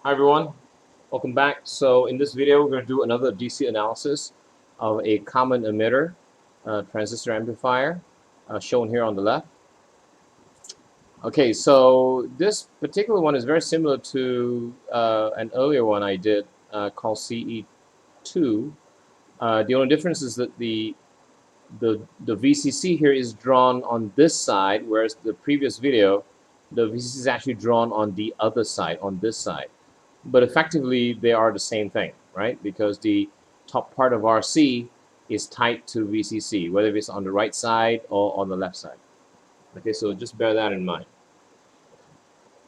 Hi everyone, welcome back. So in this video, we're going to do another DC analysis of a common emitter transistor amplifier shown here on the left. Okay, so this particular one is very similar to an earlier one I did called CE2. The only difference is that the VCC here is drawn on this side, whereas the previous video, the VCC is actually drawn on the other side, on this side. But effectively, they are the same thing, right? Because the top part of RC is tied to VCC, whether it's on the right side or on the left side. Okay, so just bear that in mind.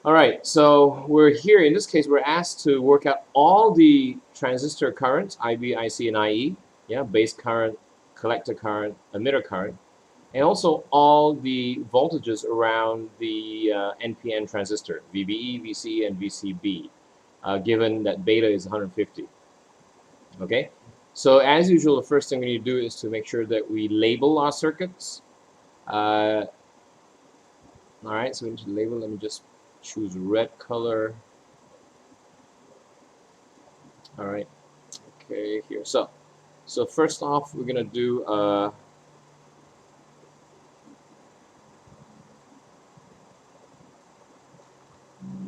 All right, so we're here. In this case, we're asked to work out all the transistor currents, IB, IC, and IE, yeah, base current, collector current, emitter current, and also all the voltages around the NPN transistor, VBE, VCE, and VCB. Given that beta is 150. Okay, so as usual, the first thing we need to do is to make sure that we label our circuits. All right, so we need to label. Let me just choose red color. All right, okay, here. So first off, we're gonna do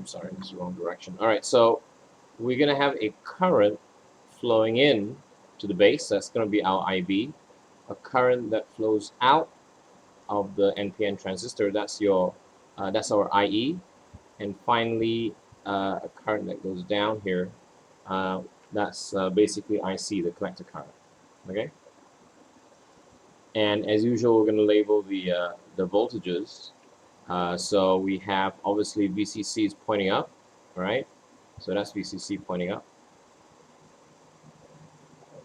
sorry, this is the wrong direction. All right, so we're gonna have a current flowing in to the base. That's gonna be our IB. A current that flows out of the NPN transistor. That's our IE, and finally a current that goes down here. That's basically IC, the collector current. Okay. And as usual, we're going to label the voltages. So we have obviously VCC is pointing up, right? So that's VCC pointing up.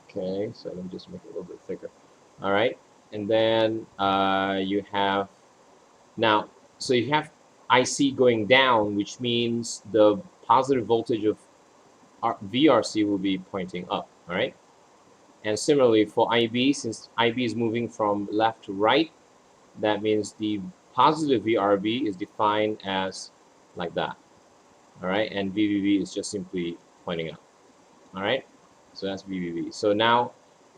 Okay, so let me just make it a little bit thicker. All right, and then you have now. So you have IC going down, which means the positive voltage of VRC will be pointing up. All right, and similarly for IB, since IB is moving from left to right, that means the positive VRB is defined as like that. All right, and VVB is just simply pointing up. All right, so that's VVB. So now,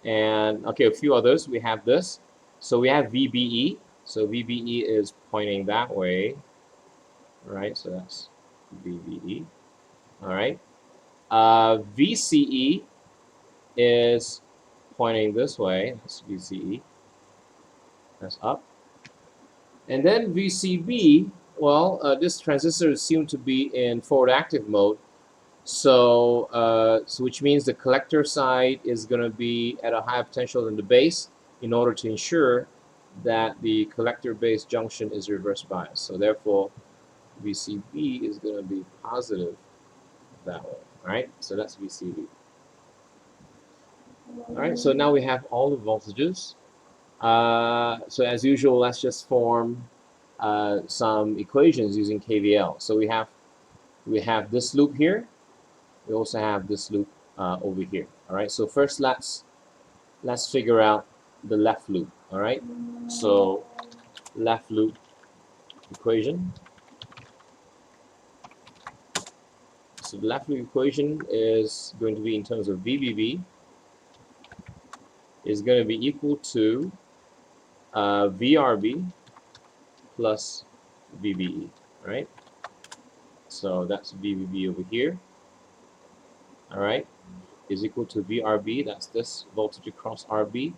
and okay, a few others. We have this. So we have VBE. So VBE is pointing that way. All right, so that's VBE. All right. VCE is pointing this way. That's VCE. That's up. And then VCB, well, this transistor is assumed to be in forward active mode. So which means the collector side is going to be at a higher potential than the base in order to ensure that the collector base junction is reverse biased. So therefore, VCB is going to be positive that way. All right, so that's VCB. All right, so now we have all the voltages. So as usual, let's just form some equations using KVL. So we have this loop here. We also have this loop over here. All right. So first, let's figure out the left loop. All right. So left loop equation. So the left loop equation is going to be in terms of VBB is going to be equal to VRB plus VBE. All right. So that's VBB over here. All right, is equal to VRB, that's this voltage across RB,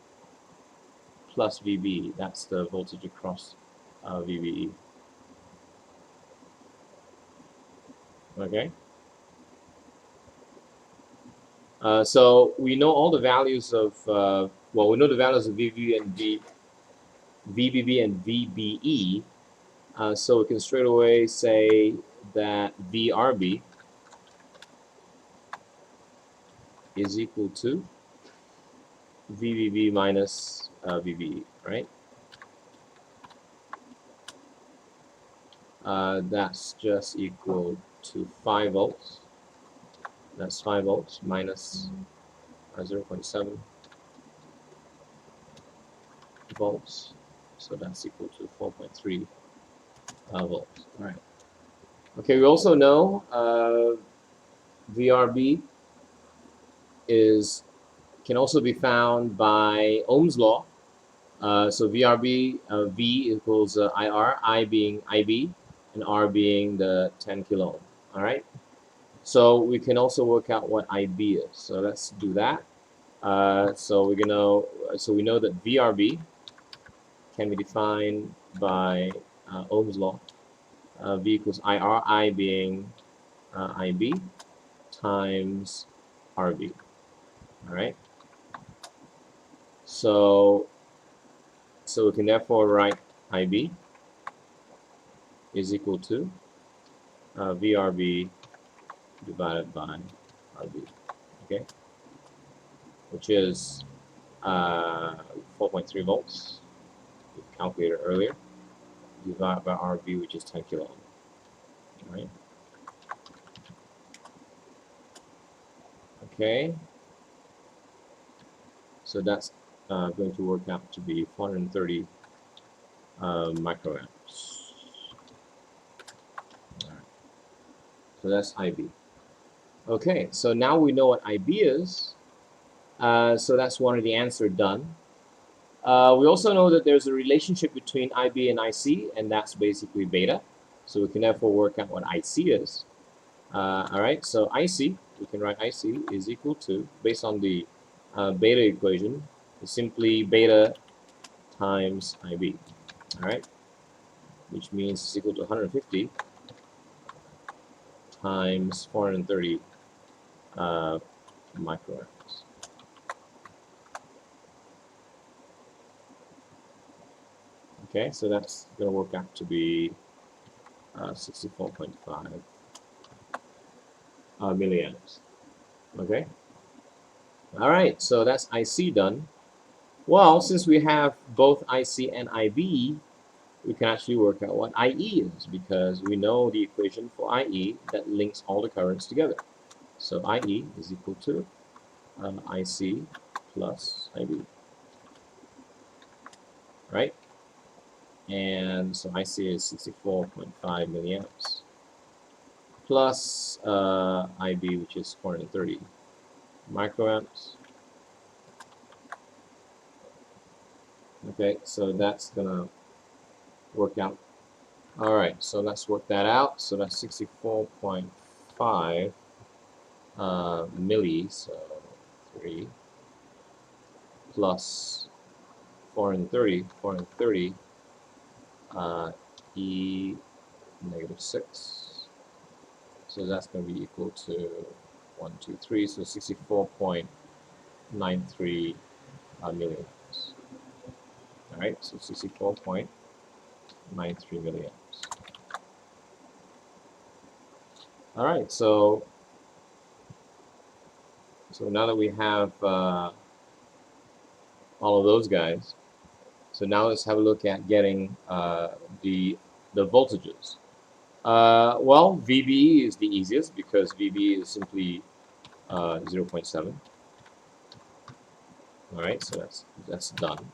plus VBE, that's the voltage across VBE. Okay. So we know all the values of, well, we know the values of VBB and VBE, so we can straight away say that VRB is equal to VBB minus VBE, right? That's just equal to 5 volts. That's 5 volts minus 0.7 volts. So that's equal to 4.3 volts. All right. Okay, we also know VRB can also be found by Ohm's law. So VRB, V equals IR, I being IB, and R being the 10 kilo ohm. All right. So we can also work out what IB is. So let's do that. So we know that VRB can be defined by Ohm's law. V equals IR, I being IB times RB. All right. So we can therefore write IB is equal to VRB divided by RB. Okay, which is 4.3 volts. We calculated earlier. Divided by RB, which is 10 kilo ohm. All right. Okay. So that's going to work out to be 430 microamps. All right. So that's IB. Okay, so now we know what IB is. So that's one of the answers done. We also know that there's a relationship between IB and IC, and that's basically beta. So we can therefore work out what IC is. All right, so IC, we can write IC is equal to, based on the beta equation, is simply beta times IB. All right, which means it's equal to 150 times 430 microamps. Okay, so that's going to work out to be 64.5 milliamps. Okay. All right, so that's IC done. Well, since we have both IC and IB, we can actually work out what IE is, because we know the equation for IE that links all the currents together. So IE is equal to IC plus IB, right? And so IC is 64.5 milliamps plus IB, which is 430 microamps. Okay, so that's gonna work out. All right, so let's work that out. So that's 64.5 milli, so 3 plus 430 e negative 6. So that's going to be equal to 1, 2, 3. So 64.93 milliamps. All right, so 64.93 milliamps. All right, so now that we have all of those guys, so now let's have a look at getting the voltages. Well, VB is the easiest because VB is simply 0.7. All right, so that's done.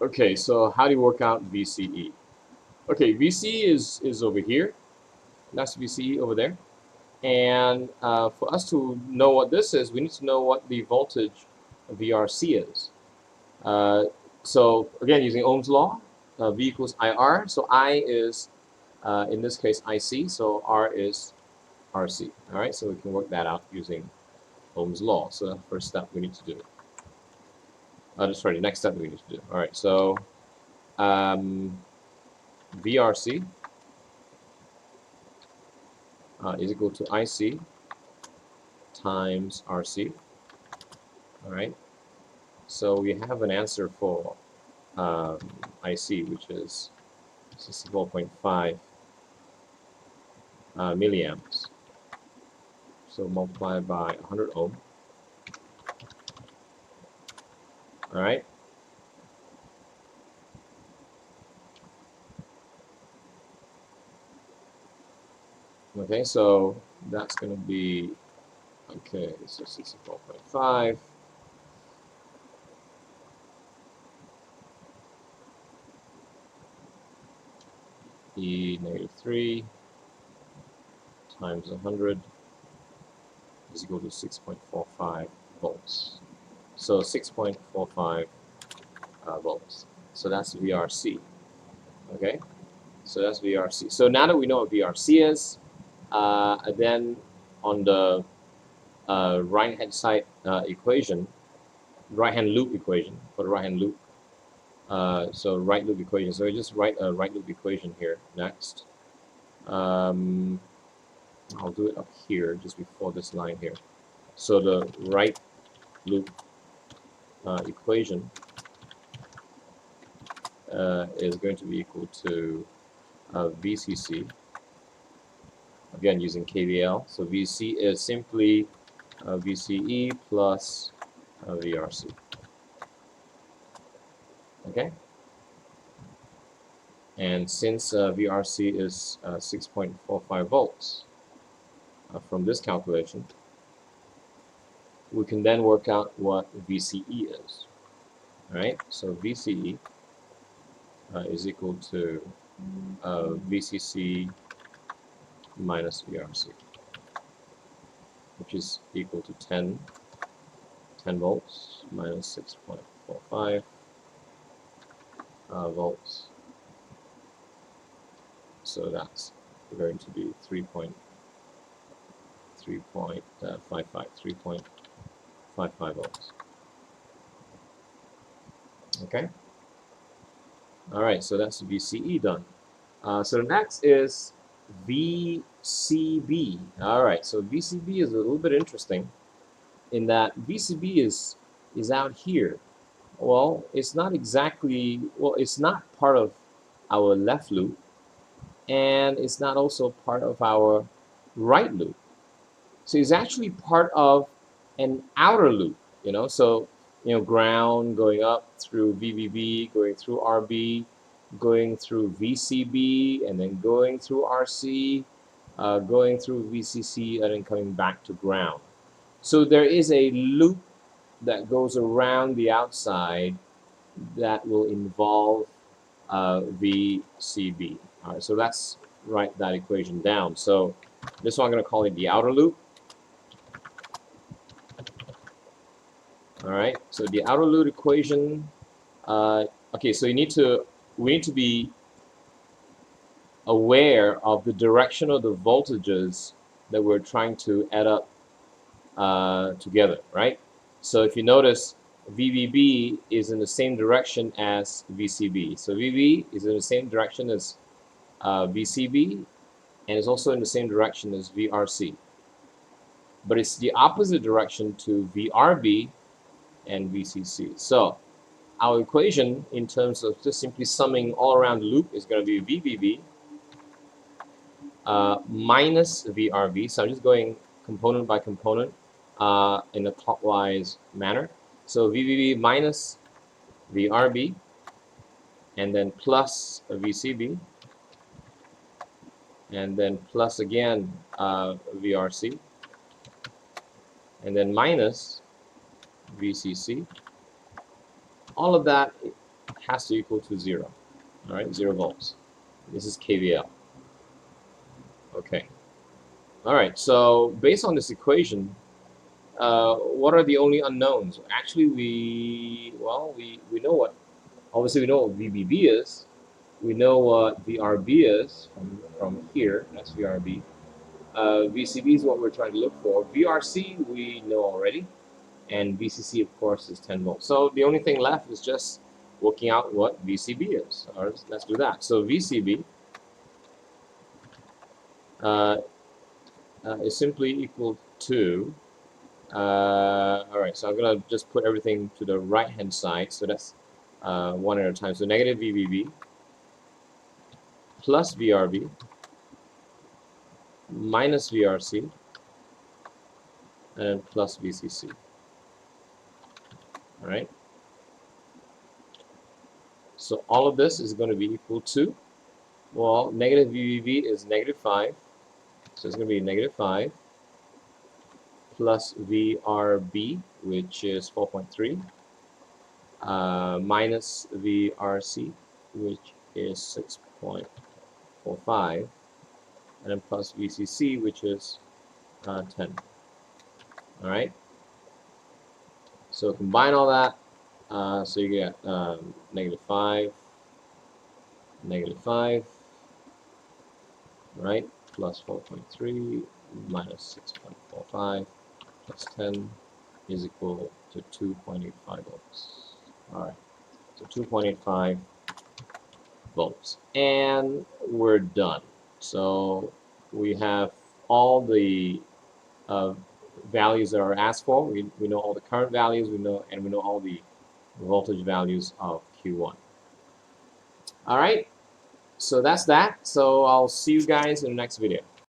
Okay, so how do you work out VCE? Okay, VCE is over here. That's VCE over there. And for us to know what this is, we need to know what the voltage of VRC is. So again, using Ohm's law, V equals IR. So I is, in this case, IC. So R is RC. All right, so we can work that out using Ohm's law. So that's the first step we need to do. Sorry, the next step we need to do. All right, so VRC is equal to IC times RC. All right, so we have an answer for IC, which is 64.5 milliamps. So multiply by 100 ohm. All right. Okay, so that's going to be, okay, so 64.5. E negative 3 times 100 is equal to 6.45 volts. So 6.45 volts. So that's VRC. Okay, so that's VRC. So now that we know what VRC is, then on the right-hand side equation, right-hand loop equation for the right-hand loop. So right loop equation. So we just write a right loop equation here next. I'll do it up here just before this line here. So the right loop equation is going to be equal to VCC, again using KVL. So VC is simply VCE plus VRC. Okay? And since VRC is 6.45 volts from this calculation, we can then work out what VCE is. Alright, so VCE is equal to VCC minus VRC, which is equal to 10 volts minus 6.45 volts. So that's going to be 3.55 volts. Okay. All right. So that's VCE done. So the next is VCB. All right. So VCB is a little bit interesting in that VCB is out here. Well, it's not exactly. Well, it's not part of our left loop, and it's not also part of our right loop. So it's actually part of an outer loop, so ground going up through VBB, going through RB, going through VCB, and then going through RC, going through VCC, and then coming back to ground. So there is a loop that goes around the outside that will involve VCB. All right, so let's write that equation down. So this one I'm going to call it the outer loop. All right, so the outer loop equation. Okay, so we need to be aware of the direction of the voltages that we're trying to add up together, right? So if you notice, VBB is in the same direction as VCB. So VB is in the same direction as VCB, and is also in the same direction as VRC. But it's the opposite direction to VRB and VCC. So our equation in terms of just simply summing all around the loop is going to be VBB minus VRB. So I'm just going component by component in a clockwise manner. So VBB minus VRB, and then plus VCB, and then plus again VRC, and then minus VCC. All of that has to equal to 0. All right, 0 volts. This is KVL. Okay. All right. So based on this equation, what are the only unknowns? Actually, we know what. Obviously, we know what VBB is. We know what VRB is from here. That's VRB. VCB is what we're trying to look for. VRC we know already. And VCC, of course, is 10 volts. So the only thing left is just working out what VCB is. All right, let's do that. So VCB is simply equal to, all right, so I'm going to just put everything to the right-hand side. So that's one at a time. So negative VBB plus VRB minus VRC and plus VCC. All right. So all of this is going to be equal to, well, negative VBB is negative 5. So it's going to be negative 5 plus VRB, which is 4.3, minus VRC, which is 6.45, and then plus VCC, which is 10. All right. So combine all that. So you get -5, -5, right? Plus 4.3 minus 6.45 plus 10 is equal to 2.85 volts. All right. So 2.85 volts, and we're done. So we have all the values that are asked for. We know all the current values, we know all the voltage values of Q1. All right, so that's that. So I'll see you guys in the next video.